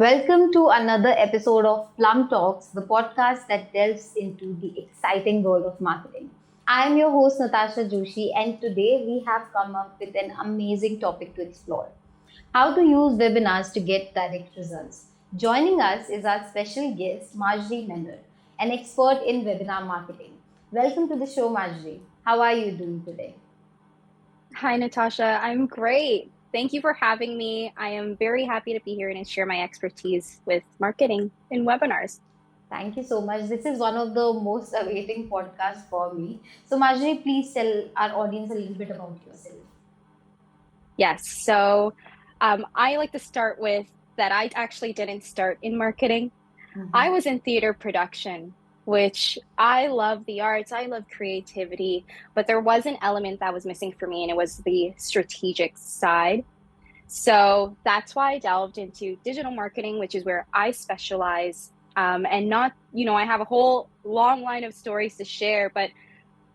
Welcome to another episode of Plum Talks, the podcast that delves into the exciting world of marketing. I am your host Natasha Joshi, and today we have come up with an amazing topic to explore: how to use webinars to get direct results. Joining us is our special guest, Marjorie Mender, an expert in webinar marketing. Welcome to the show, Marjorie. How are you doing today? Hi, Natasha. I'm great. Thank you for having me. I am very happy to be here and share my expertise with marketing and webinars. Thank you so much. This is one of the most awaiting podcasts for me. So, Marjorie, please tell our audience a little bit about yourself. Yes. So I like to start with that I actually didn't start in marketing. I Mhm. was in theater production, which I love the arts, I love creativity, but there was an element that was missing for me, and it was the strategic side. So that's why I delved into digital marketing, which is where I specialize. And not, I have a whole long line of stories to share, but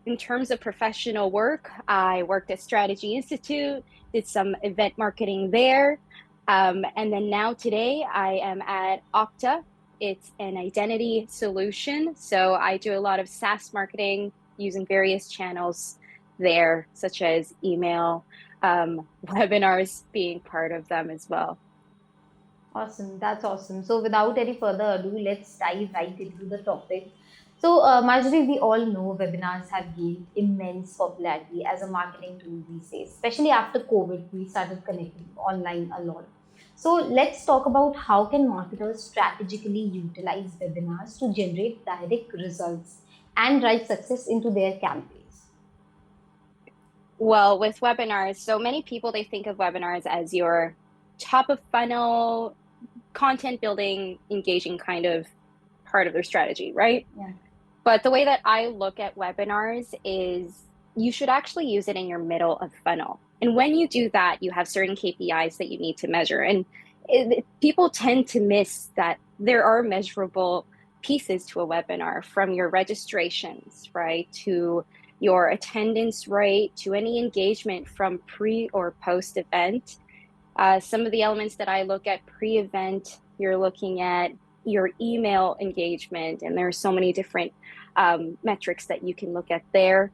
in terms of professional work, I worked at Strategy Institute, did some event marketing there. And then now today I am at Okta. It's an identity solution. So I do a lot of SaaS marketing using various channels there, such as email, webinars being part of them as well. Awesome. That's awesome. So, without any further ado, let's dive right into the topic. So, Marjorie, we all know webinars have gained immense popularity as a marketing tool these days, especially after COVID. We started connecting online a lot. So, let's talk about how can marketers strategically utilize webinars to generate direct results and drive success into their campaigns. Well, with webinars, so many people they think of webinars as your top of funnel content building, engaging kind of part of their strategy, right? Yeah. But the way that I look at webinars is you should actually use it in your middle of funnel. And when you do that, you have certain KPIs that you need to measure. And people tend to miss that there are measurable pieces to a webinar, from your registrations, right, to your attendance rate, to any engagement from pre or post event. Some of the elements that I look at pre-event, you're looking at your email engagement, and there are so many different metrics that you can look at there.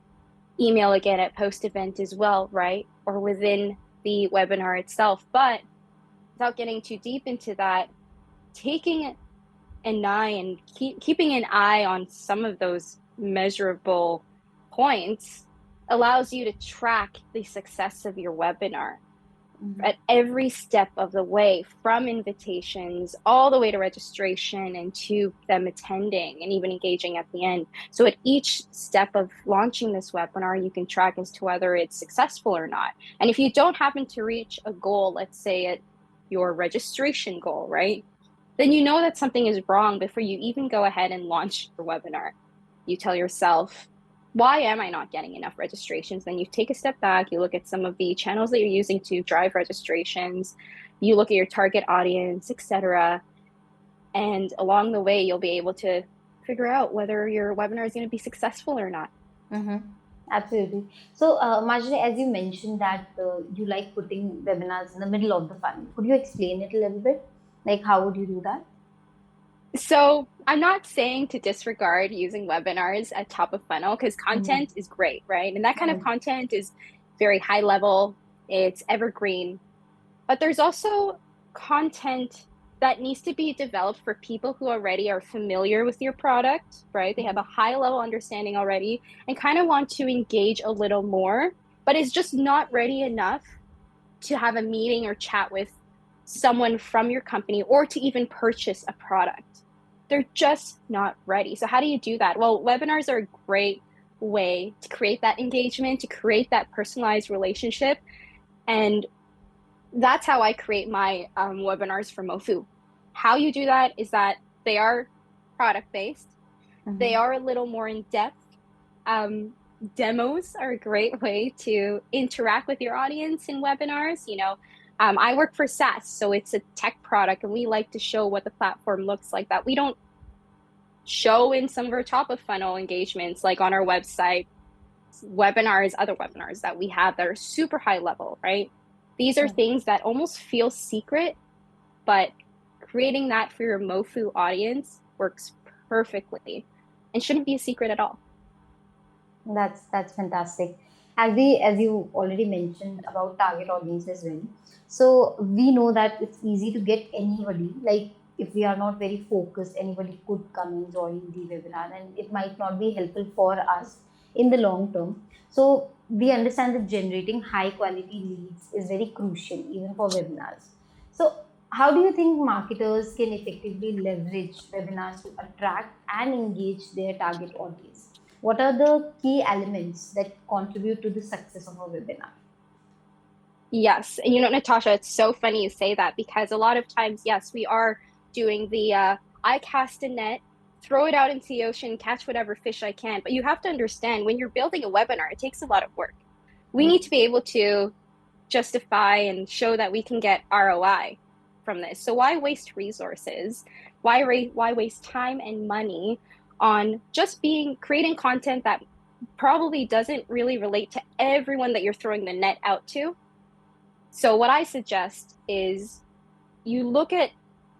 Email again at post-event as well, right? Or within the webinar itself. But without getting too deep into that, taking an eye and keeping an eye on some of those measurable points allows you to track the success of your webinar Mhm. at every step of the way, from invitations all the way to registration and to them attending and even engaging at the end. So at each step of launching this webinar, you can track as to whether it's successful or not. And if you don't happen to reach a goal, let's say at your registration goal, right? Then you know that something is wrong before you even go ahead and launch your webinar. You tell yourself, why am I not getting enough registrations? Then you take a step back, you look at some of the channels that you're using to drive registrations, you look at your target audience, etc. And along the way, you'll be able to figure out whether your webinar is going to be successful or not. Mm-hmm. Absolutely. So, Marjorie, as you mentioned that you like putting webinars in the middle of the funnel, could you explain it a little bit? Like, how would you do that? So I'm not saying to disregard using webinars at top of funnel, because Mm-hmm. content is great, right? And that kind of Right. content is very high level, it's evergreen. But there's also content that needs to be developed for people who already are familiar with your product, right? They have a Mm-hmm. high level understanding already and kind of want to engage a little more, but is just not ready enough to have a meeting or chat with someone from your company or to even purchase a product. They're just not ready. So, how do you do that? Well, webinars are a great way to create that engagement, to create that personalized relationship. And that's how I create my webinars for Mofu. How you do that is that they are product based, they Mm-hmm. are a little more in depth. Um, Demos are a great way to interact with your audience in webinars. I work for SaaS, so it's a tech product, and we like to show what the platform looks like that we don't show in some of our top of funnel engagements, like on our website, webinars, other webinars that we have that are super high level, right? These are Yeah. things that almost feel secret, but creating that for your MoFu audience works perfectly and shouldn't be a secret at all. That's fantastic. As you already mentioned about target audience as well. So we know that it's easy to get anybody. Like if we are not very focused, anybody could come and join the webinar, and it might not be helpful for us in the long term. So we understand that generating high quality leads is very crucial even for webinars. So how do you think marketers can effectively leverage webinars to attract and engage their target audience? What are the key elements that contribute to the success of a webinar? Yes. And Natasha, it's so funny you say that because a lot of times, yes, we are doing the I cast a net, throw it out into the ocean, catch whatever fish I can. But you have to understand when you're building a webinar, it takes a lot of work. We need to be able to justify and show that we can get ROI from this. So why waste resources? Why waste time and money on just creating content that probably doesn't really relate to everyone that you're throwing the net out to? So what I suggest is you look at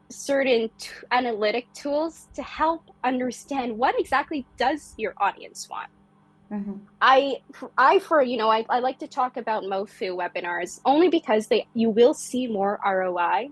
certain analytic tools to help understand what exactly does your audience want. Mm-hmm. I like to talk about MoFu webinars only because you will see more ROI.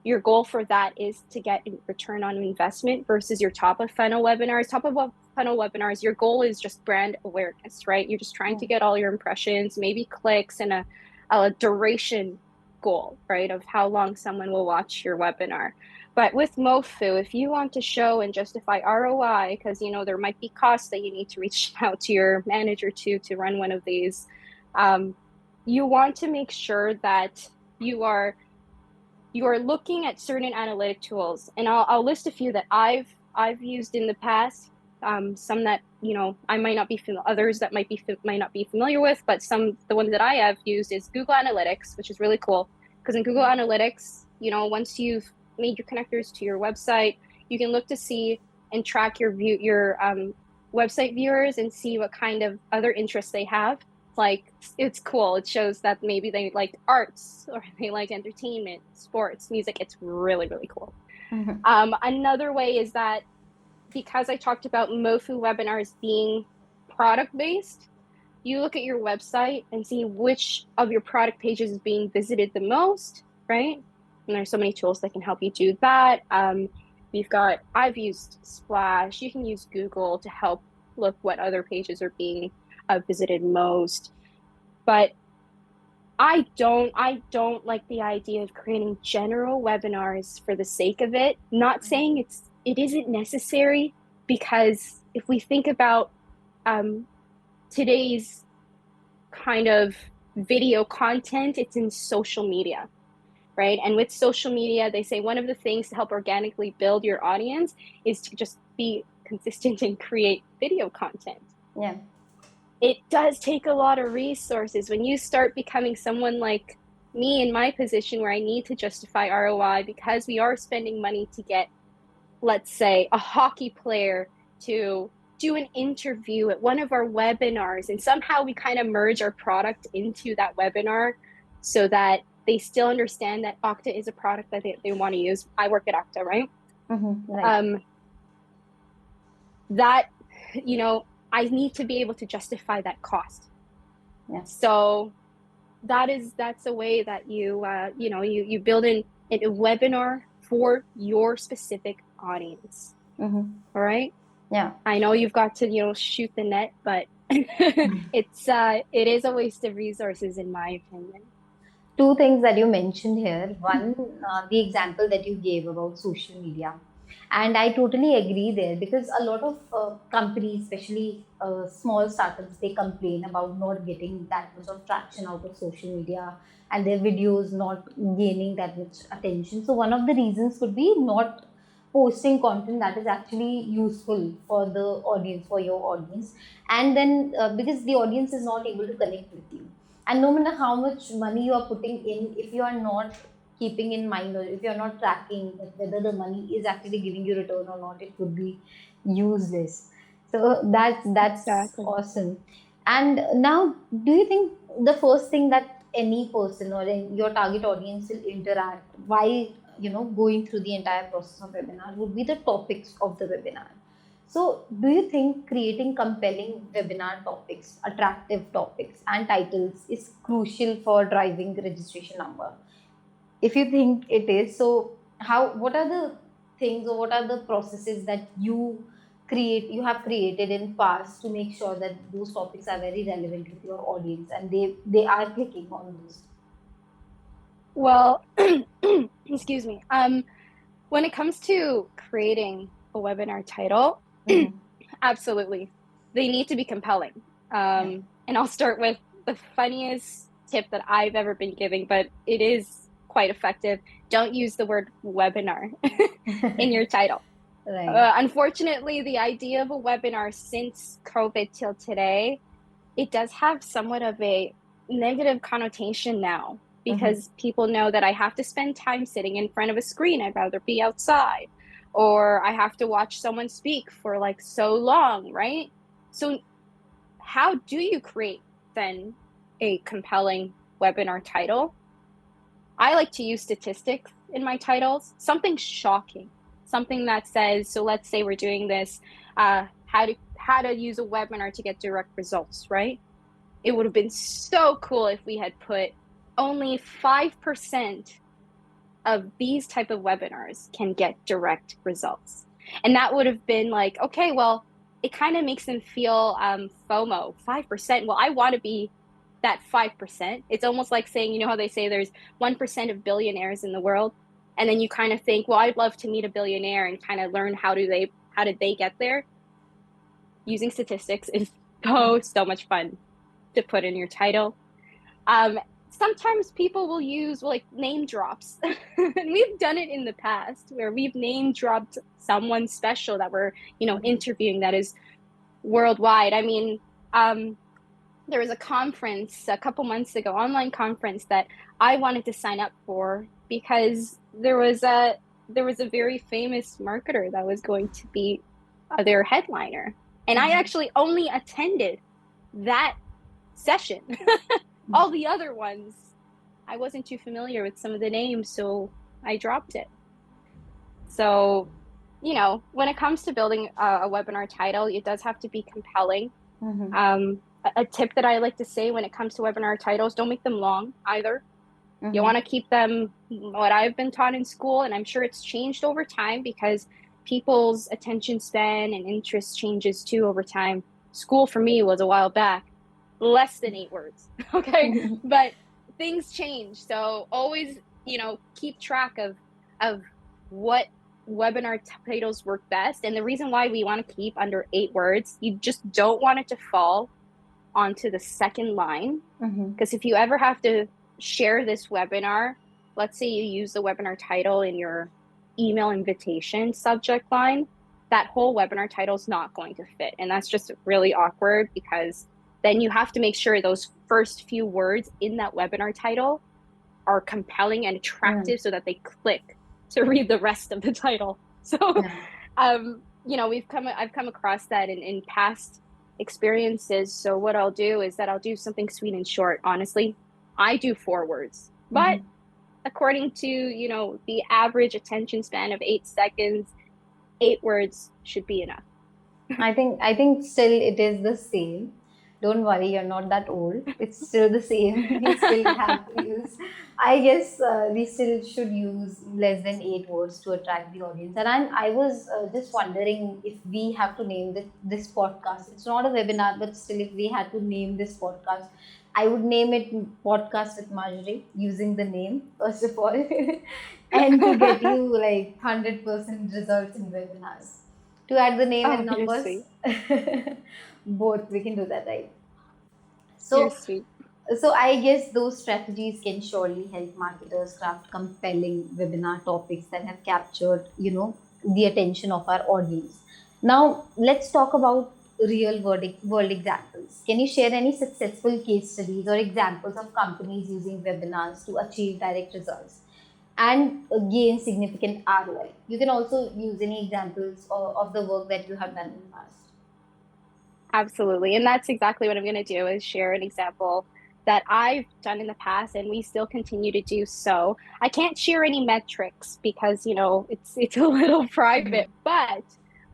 Your goal for that is to get a return on investment versus your top of funnel webinars. Top of funnel webinars, your goal is just brand awareness, right? You're just trying to get all your impressions, maybe clicks, and a duration goal, right? Of how long someone will watch your webinar. But with MoFu, if you want to show and justify ROI, because there might be costs that you need to reach out to your manager to run one of these, you want to make sure that you are looking at certain analytic tools, and I'll list a few that I've used in the past. Some that I might not be others that might not be familiar with, but the ones that I have used is Google Analytics, which is really cool because in Google Analytics, once you've made your connectors to your website, you can look to see and track your website viewers and see what kind of other interests they have. Like, it's cool. It shows that maybe they like arts or they like entertainment, sports, music. It's really, really cool. Mm-hmm. Another way is that because I talked about MoFu webinars being product based, you look at your website and see which of your product pages is being visited the most, right? And there's so many tools that can help you do that. I've used Splash. You can use Google to help look what other pages are being visited most. But I don't like the idea of creating general webinars for the sake of it. Not saying it isn't necessary, because if we think about today's kind of video content, it's in social media, right? And with social media, they say one of the things to help organically build your audience is to just be consistent and create video content. Yeah. It does take a lot of resources. When you start becoming someone like me in my position where I need to justify ROI because we are spending money to get, let's say, a hockey player to do an interview at one of our webinars, and somehow we kind of merge our product into that webinar so that they still understand that Okta is a product that they want to use. I work at Okta, right? Mm-hmm. Right. That, I need to be able to justify that cost. Yeah. So that's a way that you build in a webinar for your specific audience. Mm-hmm. All right. Yeah. I know you've got to shoot the net, but it is a waste of resources in my opinion. Two things that you mentioned here. One, the example that you gave about social media. And I totally agree there, because a lot of companies, especially small startups, they complain about not getting that much of traction out of social media and their videos not gaining that much attention. So, one of the reasons could be not posting content that is actually useful for the audience, for your audience. And then because the audience is not able to connect with you, and no matter how much money you are putting in, if you are not keeping in mind, or if you are not tracking that whether the money is actually giving you return or not, it could be useless. So that's Exactly. awesome. And now, do you think the first thing that any person or your target audience will interact, why going through the entire process of webinar would be the topics of the webinar. So, do you think creating compelling webinar topics, attractive topics, and titles is crucial for driving the registration number? If you think it is, so what are the things or what are the processes that you have created in past to make sure that those topics are very relevant with your audience and they are clicking on those? Well, excuse me. When it comes to creating a webinar title, Mm-hmm. absolutely, they need to be compelling. Yeah. And I'll start with the funniest tip that I've ever been giving, but it is quite effective. Don't use the word webinar in your title. Right. Unfortunately, the idea of a webinar since COVID till today, it does have somewhat of a negative connotation now Mm-hmm. because people know that I have to spend time sitting in front of a screen. I'd rather be outside, or I have to watch someone speak for like so long, right? So, how do you create then a compelling webinar title? I like to use statistics in my titles, something shocking, something that says, so let's say we're doing this, how to use a webinar to get direct results, right? It would have been so cool if we had put only 5% of these type of webinars can get direct results. And that would have been like, okay, well, it kind of makes them feel FOMO, 5%. Well, I want to be that 5%. It's almost like saying, you know how they say there's 1% of billionaires in the world. And then you kind of think, well, I'd love to meet a billionaire and kind of learn how did they get there? Using statistics is so much fun to put in your title. Sometimes people will use like name drops. And we've done it in the past where we've name dropped someone special that we're, interviewing that is worldwide. I mean, there was a conference a couple months ago, online conference that I wanted to sign up for because there was a very famous marketer that was going to be their headliner. And I Mm-hmm. actually only attended that session. All the other ones, I wasn't too familiar with some of the names, so I dropped it. So, when it comes to building a webinar title, it does have to be compelling. Mm-hmm. A tip that I like to say when it comes to webinar titles, don't make them long either. You Mm-hmm. want to keep them what I've been taught in school, and I'm sure it's changed over time because people's attention span and interest changes too over time. School for me was a while back, less than 8 words. Okay. But things change. So always, keep track of what webinar titles work best. And the reason why we want to keep under 8 words, you just don't want it to fall onto the second line. Mm-hmm. Because if you ever have to share this webinar, let's say you use the webinar title in your email invitation subject line, that whole webinar title is not going to fit. And that's just really awkward because then you have to make sure those first few words in that webinar title are compelling and Mm. attractive so that they click to read the rest of the title. So, Yeah. I've come across that in past experiences. So what I'll do is that I'll do something sweet and short. Honestly, I do 4 words, but Mm-hmm. according to, the average attention span of 8 seconds, 8 words should be enough. I think still it is the same. Don't worry, you're not that old. It's still the same. We still have to use. I guess we still should use less than 8 words to attract the audience. And I was just wondering if we have to name this podcast. It's not a webinar, but still, if we had to name this podcast, I would name it Podcast with Marjorie using the name first of all, and to get you like 100% results in webinars. To add the name Oh, and you're numbers, sweet. both we can do that, right? You're So, sweet. so I guess those strategies can surely help marketers craft compelling webinar topics that have captured, the attention of our audience. Now, let's talk about real world examples. Can you share any successful case studies or examples of companies using webinars to achieve direct results and gain significant ROI? You can also use any examples of the work that you have done in the past. Absolutely. And that's exactly what I'm going to do is share an example that I've done in the past, and we still continue to do so. I can't share any metrics because, it's a little Mhm. private, but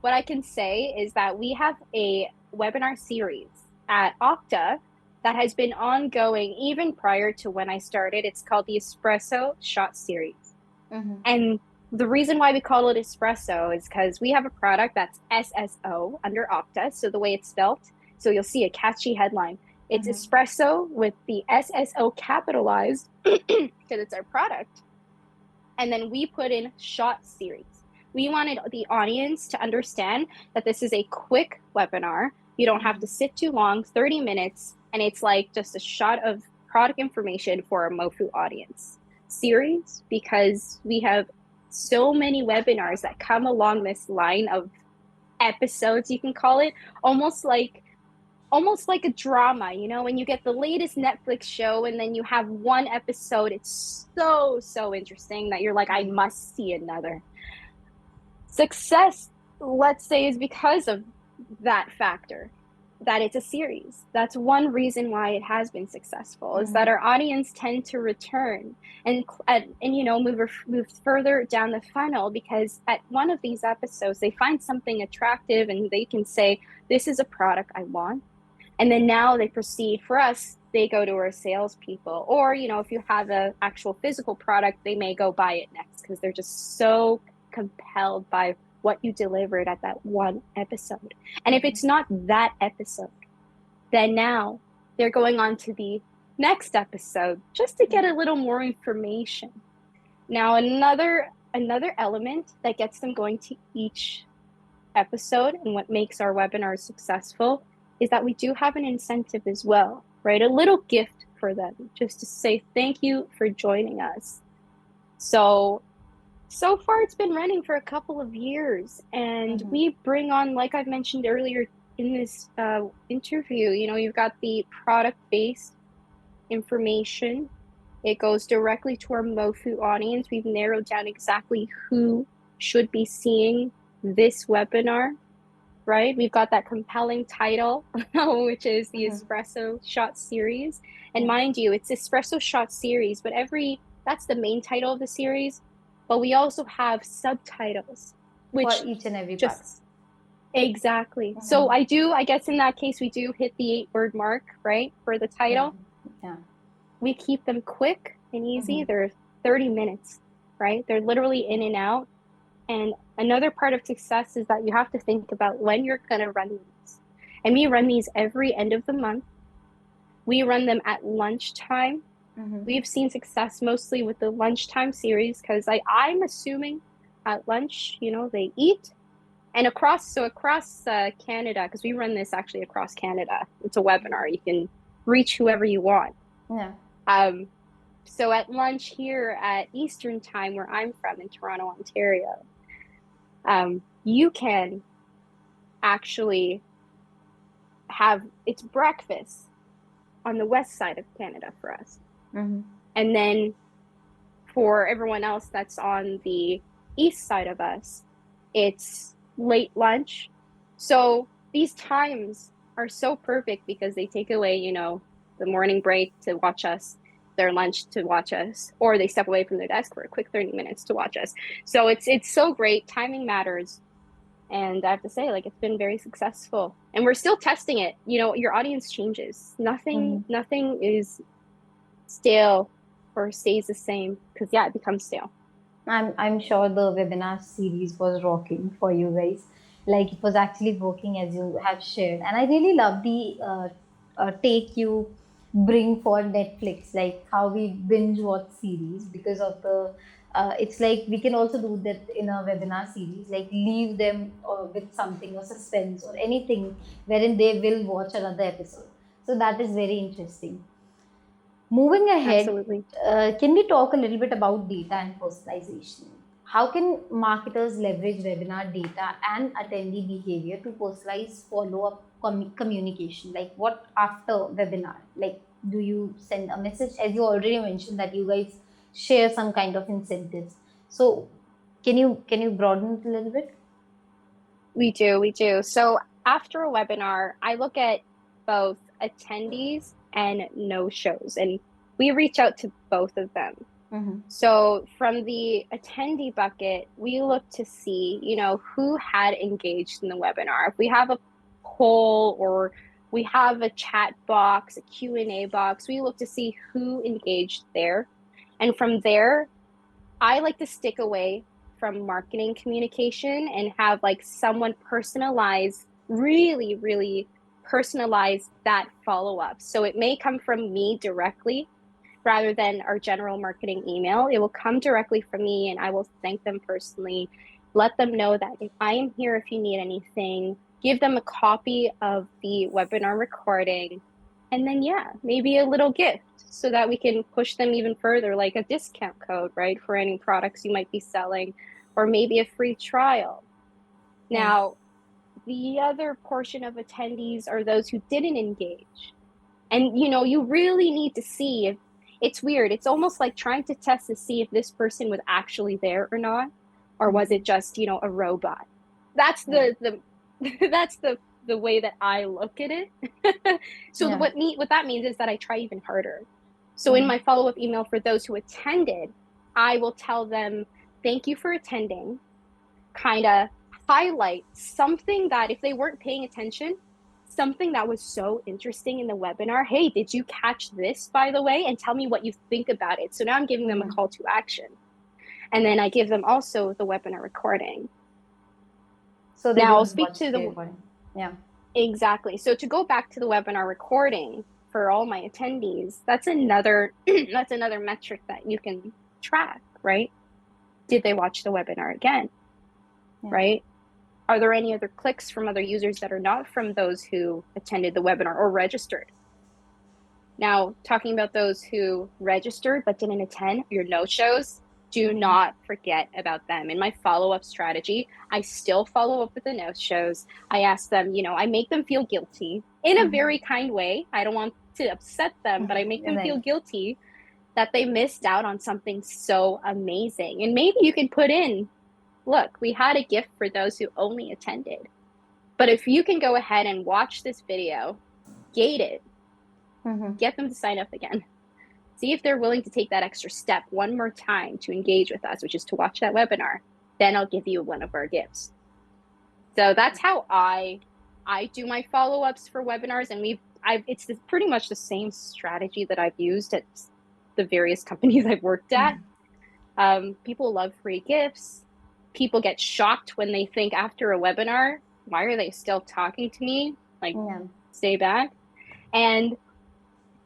what I can say is that we have a webinar series at Okta that has been ongoing even prior to when I started. It's called the Espresso Shot Series. Mhm. And the reason why we call it espresso is because we have a product that's SSO under Okta. So the way it's spelled, so you'll see a catchy headline. It's Mhm. espresso with the SSO capitalized because it's our product. And then we put in shot series. We wanted the audience to understand that this is a quick webinar. You don't have to Mhm. sit too long, 30 minutes, and it's like just a shot of product information for a MoFu audience. Series, because we have so many webinars that come along this line of episodes, you can call it, almost like almost like a drama, when you get the latest Netflix show and then you have one episode, it's so interesting that you're like, I Mhm. must see another. Success, let's say, is because of that factor, that it's a series. That's one reason why it has been successful, is that Mhm. our audience tend to return and move further down the funnel, because at one of these episodes they find something attractive and they can say, this is a product I want. And then now they proceed. For us, they go to our salespeople, or if you have an actual physical product, they may go buy it next because they're just so compelled by what you delivered at that one episode. And if Mhm. it's not that episode, then now they're going on to the next episode just to get a little more information. Now, another element that gets them going to each episode and what makes our webinars successful is that we do have an incentive as well, right? A little gift for them just to say thank you for joining us. So far it's been running for a couple of years, and Mhm. we bring on, like I've mentioned earlier in this interview, you've got the product based information. It goes directly to our MoFu audience. We've narrowed down exactly who should be seeing this webinar, right? We've got that compelling title, which is the Mhm. Espresso Shot Series. And Yeah. mind you, it's Espresso Shot Series, but that's the main title of the series. But we also have subtitles, For which each and every part. just exactly. So Mhm. I guess in that case, we do hit the 8 word mark, right? For the Yeah. title. Yeah. We keep them quick and easy. Mhm. They're 30 minutes, right? They're literally in and out. And another part of success is that you have to think about when you're going to run these. And we run these every end of the month. We run them at lunchtime. Mhm. We've seen success mostly with the lunchtime series because I'm assuming at lunch, they eat. And across Canada, because we run this actually across Canada, it's a webinar. You can reach whoever you want. Yeah. Um, so at lunch here at Eastern time, where I'm from in Toronto, Ontario, you can actually have it's breakfast on the west side of Canada for us. Mhm. And then for everyone else that's on the east side of us, it's late lunch. So these times are so perfect because they take away, the morning break to watch us, their lunch to watch us, or they step away from their desk for a quick 30 minutes to watch us. So it's so great. Timing matters. And I have to say, like, it's been very successful. And we're still testing it. Your audience changes. Nothing, Mhm. nothing is stale or stays the same because yeah, it becomes stale. I'm sure the webinar series was rocking for you guys. Like it was actually working as you have shared, and I really love the take you bring for Netflix, like how we binge watch series because of the. It's like we can also do that in a webinar series, like leave them with something or suspense or anything wherein they will watch another episode. So that is very interesting. Moving ahead, Absolutely. can we talk a little bit about data and personalization? How can marketers leverage webinar data and attendee behavior to personalize follow-up communication? Like what after webinar? Like do you send a message? As you already mentioned that you guys share some kind of incentives. So can you broaden it a little bit? We do. So after a webinar, I look at both attendees and no shows. And we reach out to both of them. Mm-hmm. So from the attendee bucket, we look to see, who had engaged in the webinar. If we have a poll or we have a chat box, a Q&A box, we look to see who engaged there. And from there, I like to stick away from marketing communication and have like someone personalize, really, really personalize that follow up. So it may come from me directly rather than our general marketing email. It will come directly from me and I will thank them personally, let them know that if I am here if you need anything, give them a copy of the webinar recording, and then, yeah, maybe a little gift so that we can push them even further, like a discount code, right, for any products you might be selling, or maybe a free trial. Yeah. Now, the other portion of attendees are those who didn't engage. And you really need to see if it's weird. It's almost like trying to test to see if this person was actually there or not, or was Mm-hmm. it just, a robot. That's Yeah. the that's the way that I look at it. So Yeah. what that means is that I try even harder. So in Mm-hmm. my follow-up email for those who attended, I will tell them, thank you for attending, kind of highlight something that if they weren't paying attention, something that was so interesting in the webinar. Hey, did you catch this, by the way? And tell me what you think about it. So now I'm giving them a Mm-hmm. call to action. And then I give them also the webinar recording. So they Now I'll could speak watch to the the recording. Yeah. exactly. So to go back to the webinar recording for all my attendees, that's another that's another metric that you can track, right? Did they watch the webinar again? Yeah. Right? Are there any other clicks from other users that are not from those who attended the webinar or registered? Now, talking about those who registered but didn't attend, your no-shows, do Mm-hmm. not forget about them. In my follow-up strategy, I still follow up with the no-shows. I ask them, I make them feel guilty in a Mm-hmm. very kind way. I don't want to upset them, but I make them feel Right. guilty that they missed out on something so amazing. And maybe you can put in, look, we had a gift for those who only attended. But if you can go ahead and watch this video, gate it, Mm-hmm. get them to sign up again, see if they're willing to take that extra step one more time to engage with us, which is to watch that webinar, then I'll give you one of our gifts. So that's how I do my follow-ups for webinars, and it's pretty much the same strategy that I've used at the various companies I've worked at. Mm-hmm. People love free gifts. People get shocked when they think after a webinar, why are they still talking to me? Like, Yeah. stay back.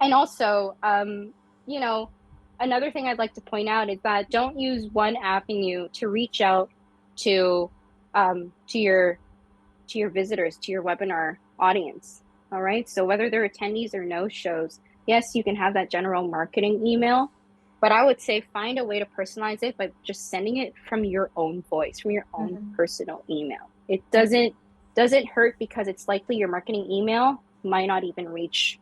And also, you know, another thing I'd like to point out is that don't use one avenue to reach out to to your visitors, to your webinar audience. All right. So whether they're attendees or no shows, yes, you can have that general marketing email, but I would say find a way to personalize it by just sending it from your own voice, from your own Mm-hmm. personal email. It Mm-hmm. doesn't hurt because it's likely your marketing email might not even reach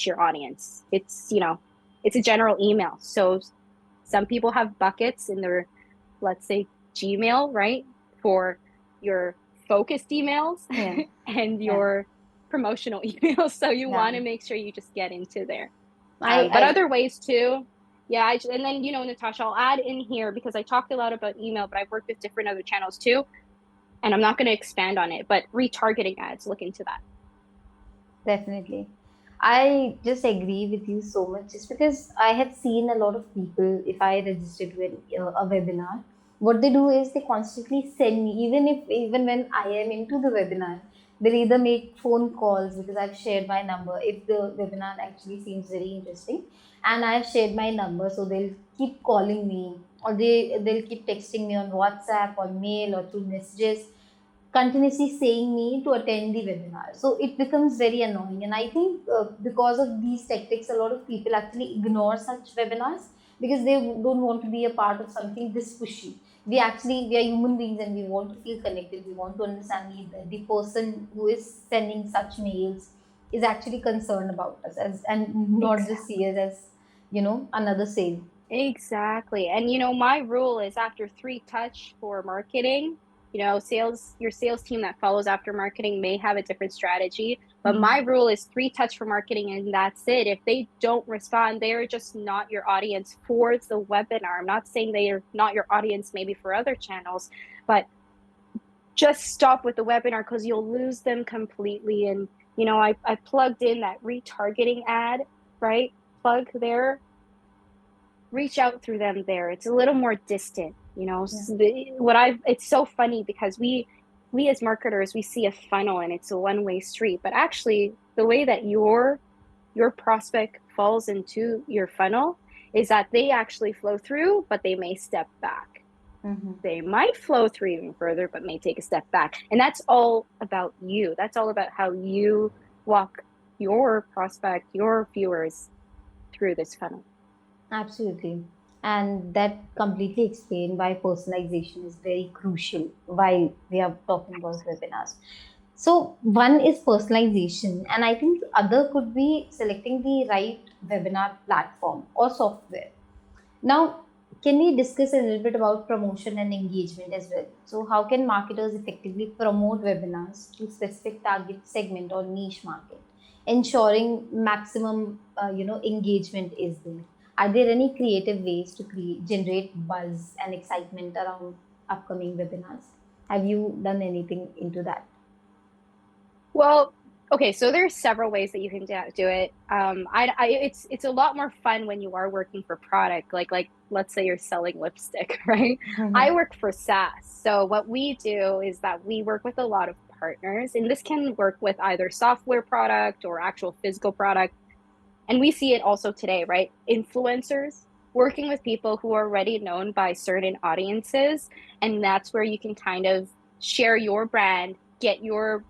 your audience. It's a general email. So some people have buckets in their, let's say, Gmail, right? For your focused emails Yeah. and Yeah. your promotional emails. So you Yeah. want to make sure you just get into there. I But I other ways too. Yeah, and then, Natasha, I'll add in here because I talked a lot about email, but I've worked with different other channels too. And I'm not going to expand on it, but retargeting ads, look into that. Definitely. I just agree with you so much just because I have seen a lot of people, if I register to a webinar, what they do is they constantly send me, even when I am into the webinar, they'll either make phone calls because I've shared my number if the webinar actually seems very interesting and I've shared my number, so they'll keep calling me or they'll keep texting me on WhatsApp or mail or through messages continuously saying me to attend the webinar. So it becomes very annoying. And I think because of these tactics, a lot of people actually ignore such webinars because they don't want to be a part of something this pushy. We are human beings and we want to feel connected. We want to understand the person who is sending such mails is actually concerned about us and not just see us as, another sale. Exactly. And my rule is after three touch for marketing, your sales team that follows after marketing may have a different strategy, but Mm-hmm. my rule is three touch for marketing and that's it. If they don't respond, they are just not your audience for the webinar. I'm not saying they are not your audience maybe for other channels, but just stop with the webinar because you'll lose them completely. And I plugged in that retargeting ad, right? Plug there, reach out through them there. It's a little more distant, Yeah. it's so funny because we as marketers, we see a funnel and it's a one-way street, but actually the way that your prospect falls into your funnel is that they actually flow through, but they may step back. Mm-hmm. They might flow through even further, but may take a step back. And that's all about you. That's all about how you walk your prospect, your viewers through this funnel. Absolutely. And that completely explain why personalization is very crucial while we are talking about webinars. So one is personalization, and I think the other could be selecting the right webinar platform or software. Now, can we discuss a little bit about promotion and engagement as well? So how can marketers effectively promote webinars to specific target segment or niche market, ensuring maximum engagement is there? Are there any creative ways to generate buzz and excitement around upcoming webinars? Have you done anything into that? Well, okay, so there's several ways that you can do it. It's a lot more fun when you are working for product, like let's say you're selling lipstick, right? I Mhm. work for SaaS, so what we do is that we work with a lot of partners, and this can work with either software product or actual physical product. And we see it also today, right? Influencers working with people who are already known by certain audiences, and that's where you can kind of share your brand, get your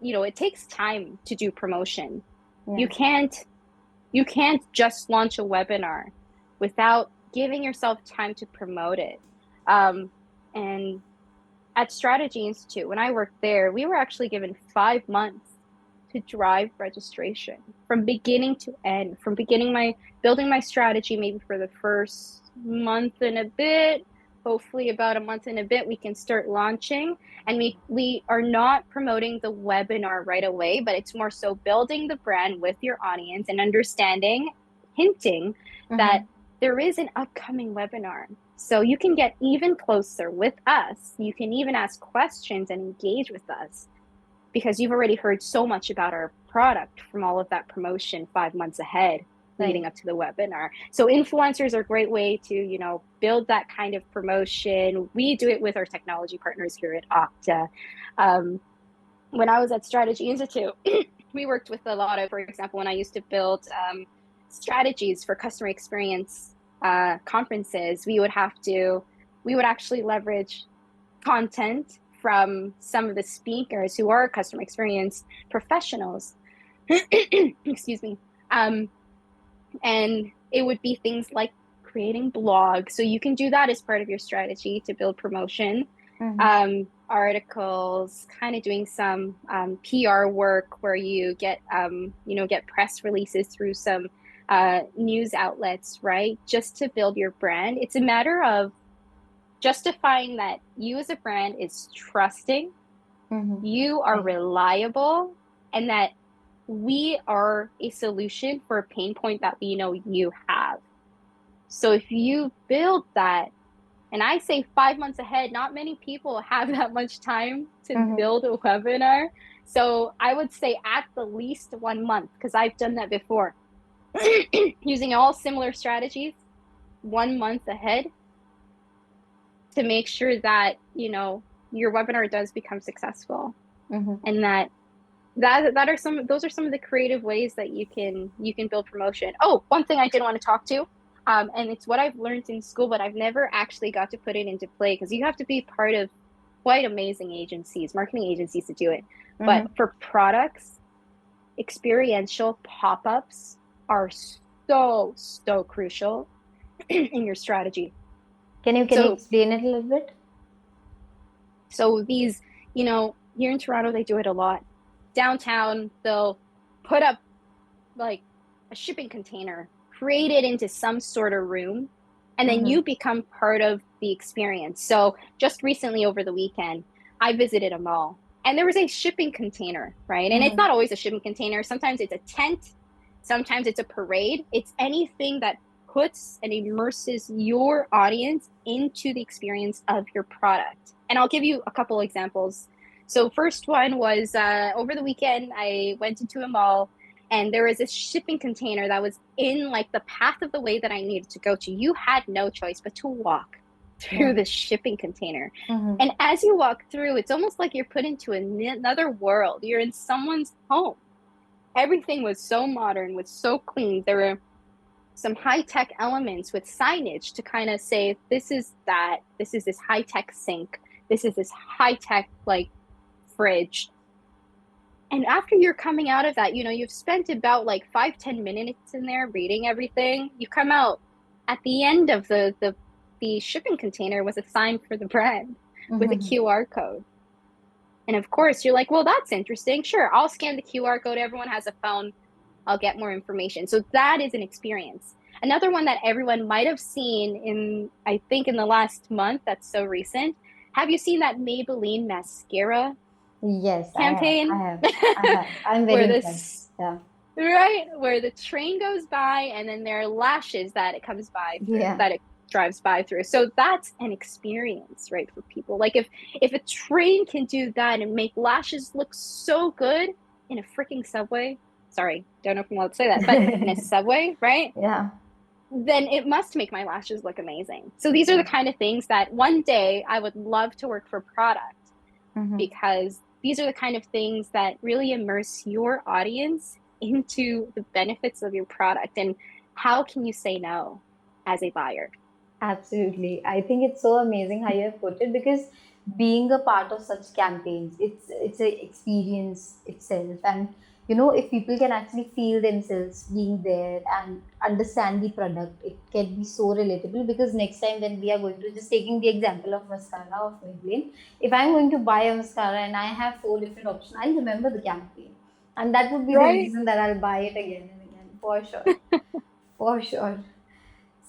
it takes time to do promotion. You Yeah. can't you can't just launch a webinar without giving yourself time to promote it. And at Strategy Institute, when I worked there, we were actually given 5 months to drive registration from beginning to end, from beginning my building my strategy, maybe for the first month and a bit. Hopefully, about a month and a bit, we can start launching. And we are not promoting the webinar right away, but it's more so building the brand with your audience and understanding, hinting that Mhm. there is an upcoming webinar. So you can get even closer with us. You can even ask questions and engage with us because you've already heard so much about our product from all of that promotion 5 months ahead leading Right. up to the webinar. So influencers are a great way to, build that kind of promotion. We do it with our technology partners here at Okta. Um, when I was at Strategy Institute, we worked with a lot of, for example, when I used to build strategies for customer experience conferences, we would actually leverage content from some of the speakers who are customer experience professionals. Excuse me. Um, and it would be things like creating blogs. So you can do that as part of your strategy to build promotion. Mhm. Articles, kind of doing some PR work where you get press releases through some news outlets, right? Just to build your brand. It's a matter of justifying that you as a brand is trusting, Mhm. you are Right. reliable, and that we are a solution for a pain point that we know you have. So if you build that, and I say 5 months ahead, not many people have that much time to Mhm. build a webinar. So I would say at the least 1 month, because I've done that before, using all similar strategies 1 month ahead to make sure that, your webinar does become successful Mhm. and that are some those are some of the creative ways that you can build promotion. Oh, one thing I did want to talk to, and it's what I've learned in school, but I've never actually got to put it into play because you have to be part of quite amazing agencies, marketing agencies to do it. But Mhm. for products, experiential pop-ups are so crucial in your strategy. Can you So explain it a little bit? these, here in Toronto, they do it a lot. Downtown, they'll put up like a shipping container, create it into some sort of room, and then Mhm. you become part of the experience. So just recently over the weekend, I visited a mall and there was a shipping container, right? And it's Mm-hmm. not always a shipping container. Sometimes it's a tent, sometimes it's a parade. It's anything that puts and immerses your audience into the experience of your product. And I'll give you a couple examples. So, first one was over the weekend, I went into a mall and there was a shipping container that was in like the path of the way that I needed to go to. You had no choice but to walk through Yeah. the shipping container. Mm-hmm. And as you walk through, it's almost like you're put into another world. You're in someone's home. Everything was so modern, was so clean. There were some high-tech elements with signage to kind of say, this is that, this is this high-tech sink, this is this high-tech like fridge. And after you're coming out of that, you've spent about like 5, 10 minutes in there reading everything. You come out at the end of the shipping container was a sign for the brand with a Mm-hmm. QR code. And of course, you're like, well, that's interesting. Sure, I'll scan the QR code. Everyone has a phone. I'll get more information. So that is an experience. Another one that everyone might have seen I think, in the last month, that's so recent. Have you seen that Maybelline mascara Yes, I have. I campaign? have. I have. I'm very Where impressed. this, Yeah. right, where the train goes by and then there are lashes that it comes by through, Yeah. that it drives by through. So that's an experience, right, for people. Like if a train can do that and make lashes look so good in a freaking subway, sorry, don't know if I'm allowed to say that, but in a subway, right? Yeah. Then it must make my lashes look amazing. So these are the kind of things that one day I would love to work for product, Mm-hmm. because these are the kind of things that really immerse your audience into the benefits of your product. And how can you say no as a buyer? Absolutely. I think it's so amazing how you have put it because being a part of such campaigns, it's a experience itself. And if people can actually feel themselves being there and understand the product, it can be so relatable because next time when we are going to just taking the example of mascara of Maybelline, if I'm going to buy a mascara and I have four different options, I'll remember the campaign. And that would be the Right? reason that I'll buy it again and again for sure. For sure.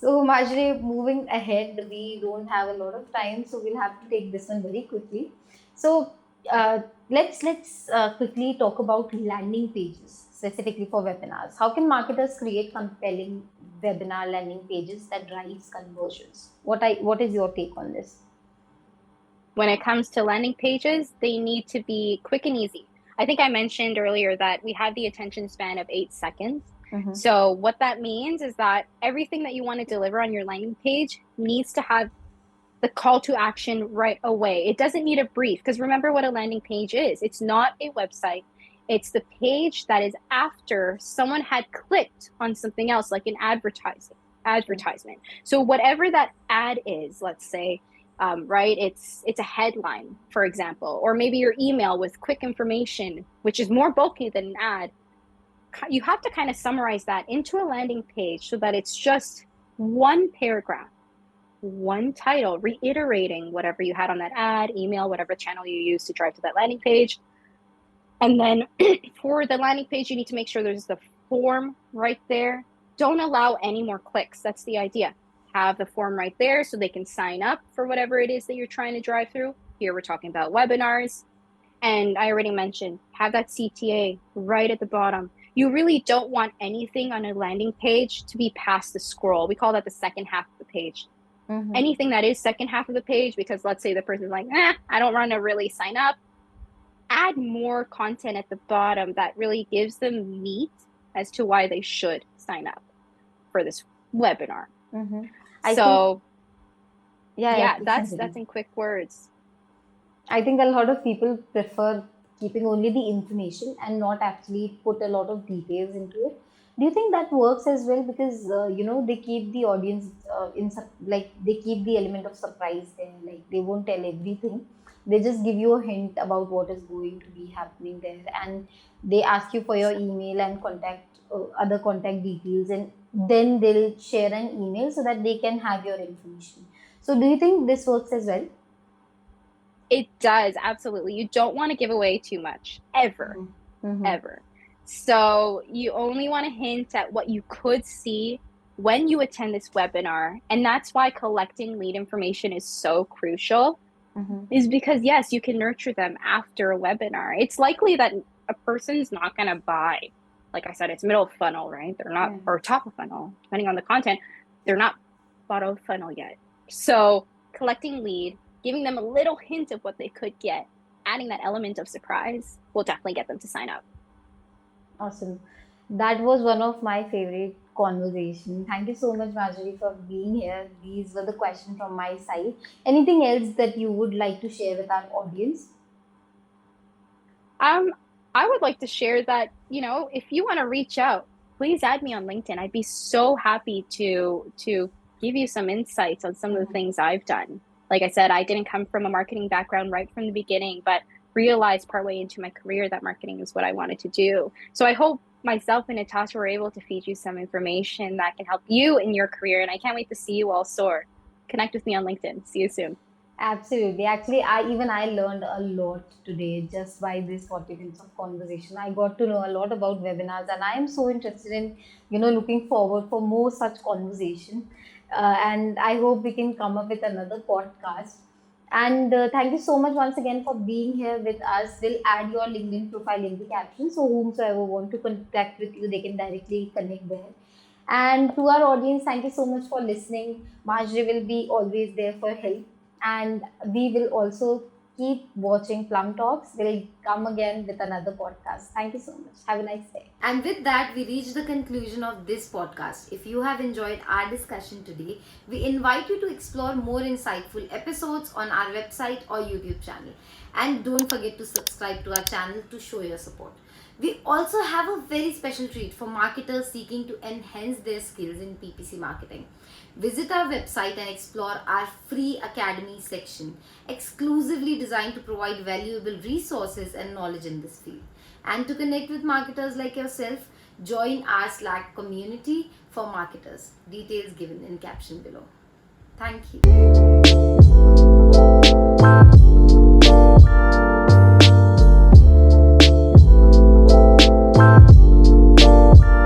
So, Marjorie, moving ahead, we don't have a lot of time, so we'll have to take this one very quickly. So, uh, let's quickly talk about landing pages specifically for webinars. How can marketers create compelling webinar landing pages that drives conversions? What is your take on this? When it comes to landing pages, they need to be quick and easy. I think I mentioned earlier that we have the attention span of 8 seconds. Mm-hmm. So, what that means is that everything that you want to deliver on your landing page needs to have the call to action right away. It doesn't need a brief, because remember what a landing page is. It's not a website. It's the page that is after someone had clicked on something else, like an advertisement. So whatever that ad is, let's say, right, it's a headline, for example, or maybe your email with quick information, which is more bulky than an ad. You have to kind of summarize that into a landing page so that it's just one paragraph, one title, reiterating whatever you had on that ad, email, whatever channel you use to drive to that landing page. And then for the landing page, you need to make sure there's the form right there. Don't allow any more clicks. That's the idea. Have the form right there so they can sign up for whatever it is that you're trying to drive through. Here we're talking about webinars. And I already mentioned, have that CTA right at the bottom. You really don't want anything on a landing page to be past the scroll. We call that the second half of the page. Mm-hmm. Anything that is second half of the page, because let's say the person's like, I don't want to really sign up, add more content at the bottom that really gives them meat as to why they should sign up for this webinar. Mm-hmm. I think, So yeah, yeah, please that's continue. in quick words. I think a lot of people prefer keeping only the information and not actually put a lot of details into it. Do you think that works as well? Because they keep the audience like they keep the element of surprise there. Like they won't tell everything. They just give you a hint about what is going to be happening there, and they ask you for your email and contact other contact details, and then they'll share an email so that they can have your information. So, do you think this works as well? It does, absolutely. You don't want to give away too much, ever, Mm-hmm. ever. So you only want to hint at what you could see when you attend this webinar. And that's why collecting lead information is so crucial. Mm-hmm. is because yes, you can nurture them after a webinar. It's likely that a person's not going to buy. Like I said, it's middle of funnel, right? They're not, Yeah. or top of funnel, depending on the content. They're not bottom of funnel yet. So collecting lead, giving them a little hint of what they could get, adding that element of surprise will definitely get them to sign up. Awesome. That was one of my favorite conversation. Thank you so much, Marjorie, for being here. These were the questions from my side. Anything else that you would like to share with our audience? Um, I would like to share that, if you want to reach out, please add me on LinkedIn. I'd be so happy to give you some insights on some of the Mhm. things I've done. Like I said, I didn't come from a marketing background right from the beginning, but realized partway into my career that marketing is what I wanted to do. So I hope myself and Natasha were able to feed you some information that can help you in your career. And I can't wait to see you all soar. Connect with me on LinkedIn. See you soon. Absolutely. Actually, I learned a lot today just by this 40 minutes of conversation. I got to know a lot about webinars, and I am so interested in, looking forward for more such conversation. And I hope we can come up with another podcast. And thank you so much once again for being here with us. We'll add your LinkedIn profile in the caption, so whomsoever want to contact with you, they can directly connect there. And to our audience, thank you so much for listening. Marjorie will be always there for help. And we will also keep watching Plum Talks. We'll come again with another podcast. Thank you so much. Have a nice day. And with that, we reach the conclusion of this podcast. If you have enjoyed our discussion today, we invite you to explore more insightful episodes on our website or YouTube channel. And don't forget to subscribe to our channel to show your support. We also have a very special treat for marketers seeking to enhance their skills in PPC marketing. Visit our website and explore our free academy section, exclusively designed to provide valuable resources and knowledge in this field. And to connect with marketers like yourself, join our Slack community for marketers. Details given in caption below. Thank you.